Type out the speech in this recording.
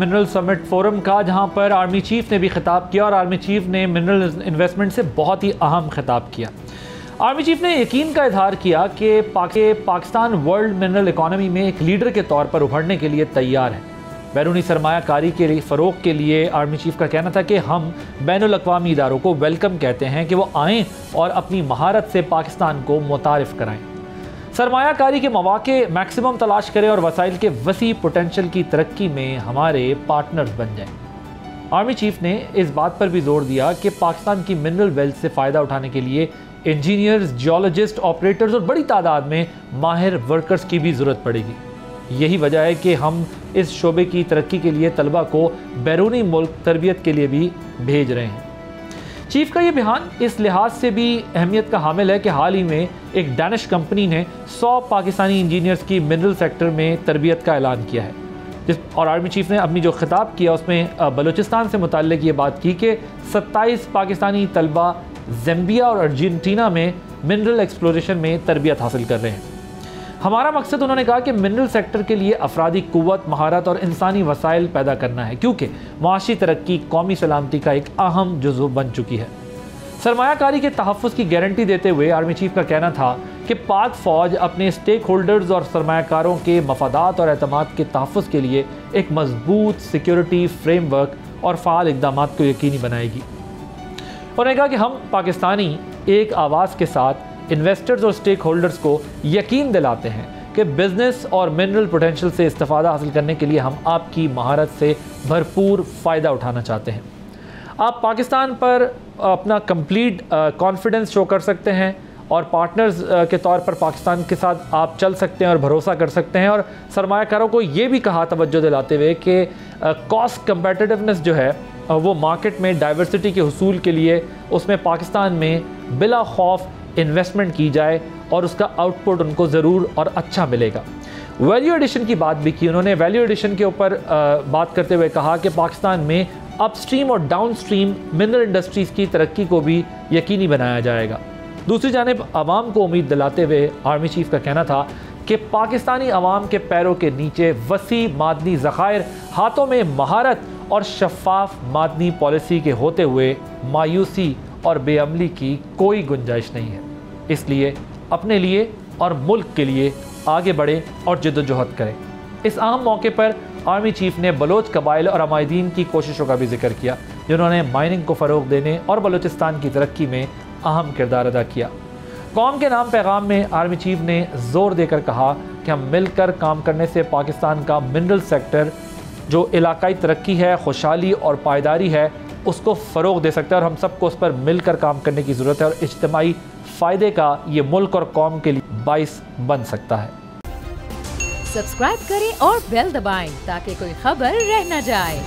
Mineral summit forum का, जहां पर आर्मी चीफ ने भी खिताब किया और आर्मी चीफ ने मिनरल इन्वेस्टमेंट से बहुत ही अहम खिताब किया। आर्मी चीफ ने यकीन का इजहार किया कि पाकिस्तान वर्ल्ड मिनरल इकॉनमी में एक लीडर के तौर पर उभरने के लिए तैयार है। बैरूनी सरमायाकारी के लिए फ़रोग के लिए आर्मी चीफ का कहना था कि हम बैनुल अक़वामी इदारों को वेलकम कहते हैं कि वो आएँ और अपनी महारत से पाकिस्तान को मुतारिफ़ कराएँ, सरमायाकारी के मौक़े मैक्सिमम तलाश करें और वसाइल के वसी पोटेंशल की तरक्की में हमारे पार्टनर्स बन जाएं। आर्मी चीफ ने इस बात पर भी जोर दिया कि पाकिस्तान की मिनरल वेल्थ से फ़ायदा उठाने के लिए इंजीनियर्स, जियोलॉजिस्ट, ऑपरेटर्स और बड़ी तादाद में माहिर वर्कर्स की भी ज़रूरत पड़ेगी। यही वजह है कि हम इस शोबे की तरक्की के लिए तलबा को बैरूनी मुल्क तरबियत के लिए भी भेज रहे हैं। चीफ का ये बयान इस लिहाज से भी अहमियत का हामिल है कि हाल ही में एक डैनिश कंपनी ने 100 पाकिस्तानी इंजीनियर्स की मिनरल सेक्टर में तरबियत का ऐलान किया है। और आर्मी चीफ ने अपनी जो खिताब किया उसमें बलूचिस्तान से मुताल्लिक ये बात की कि 27 पाकिस्तानी तलबा ज़ाम्बिया और अर्जेंटीना में मिनरल एक्सप्लोरेशन में तरबियत हासिल कर रहे हैं। हमारा मकसद, उन्होंने कहा, कि मिनरल सेक्टर के लिए अफरादी कुव्वत, महारत और इंसानी वसाइल पैदा करना है, क्योंकि माशी तरक्की कौमी सलामती का एक अहम जुज़्व बन चुकी है। सरमायाकारी के तहफ़्फ़ुज़ की गारंटी देते हुए आर्मी चीफ का कहना था कि पाक फ़ौज अपने स्टेक होल्डर्स और सरमायाकारों के मफादात और एतमाद के तहफ़्फ़ुज़ के लिए एक मजबूत सिक्योरिटी फ्रेमवर्क और फ़ाल इक़दाम को यकीनी बनाएगी। उन्होंने कहा कि हम पाकिस्तानी एक आवाज़ के साथ इन्वेस्टर्स और स्टेक होल्डर्स को यकीन दिलाते हैं कि बिज़नेस और मिनरल पोटेंशियल से इस्तेफ़ादा हासिल करने के लिए हम आपकी महारत से भरपूर फ़ायदा उठाना चाहते हैं। आप पाकिस्तान पर अपना कंप्लीट कॉन्फिडेंस शो कर सकते हैं और पार्टनर्स के तौर पर पाकिस्तान के साथ आप चल सकते हैं और भरोसा कर सकते हैं। और सरमायाकारों को ये भी कहा तवज्जो दिलाते हुए कि कॉस्ट कम्पेटिटिवनेस जो है वो मार्केट में डाइवर्सिटी के हुसूल के लिए उसमें पाकिस्तान में बिला खौफ इन्वेस्टमेंट की जाए और उसका आउटपुट उनको ज़रूर और अच्छा मिलेगा। वैल्यू एडिशन की बात भी की उन्होंने। वैल्यू एडिशन के ऊपर बात करते हुए कहा कि पाकिस्तान में अपस्ट्रीम और डाउनस्ट्रीम मिनरल इंडस्ट्रीज़ की तरक्की को भी यकीनी बनाया जाएगा। दूसरी जानिब आवाम को उम्मीद दिलाते हुए आर्मी चीफ का कहना था कि पाकिस्तानी आवाम के पैरों के नीचे वसी मादनी ज़खायर, हाथों में महारत और शफाफ मादनी पॉलिसी के होते हुए मायूसी और बेअमली की कोई गुंजाइश नहीं है। इसलिए अपने लिए और मुल्क के लिए आगे बढ़े और जद्दोजहद करें। इस अहम मौके पर आर्मी चीफ ने बलोच कबाइल और अमायदीन की कोशिशों का भी जिक्र किया, जिन्होंने माइनिंग को फ़रोग देने और बलूचिस्तान की तरक्की में अहम किरदार अदा किया। कौम के नाम पैगाम में आर्मी चीफ ने ज़ोर देकर कहा कि हम मिलकर काम करने से पाकिस्तान का मिनरल सेक्टर जो इलाकाई तरक्की है, खुशहाली और पायदारी है, उसको फ़रोग दे सकता है और हम सबको उस पर मिलकर काम करने की ज़रूरत है और इज्तिमाई फ़ायदे का ये मुल्क और कौम के लिए बाइस बन सकता है। सब्सक्राइब करें और बेल दबाएं ताकि कोई खबर रह न जाए।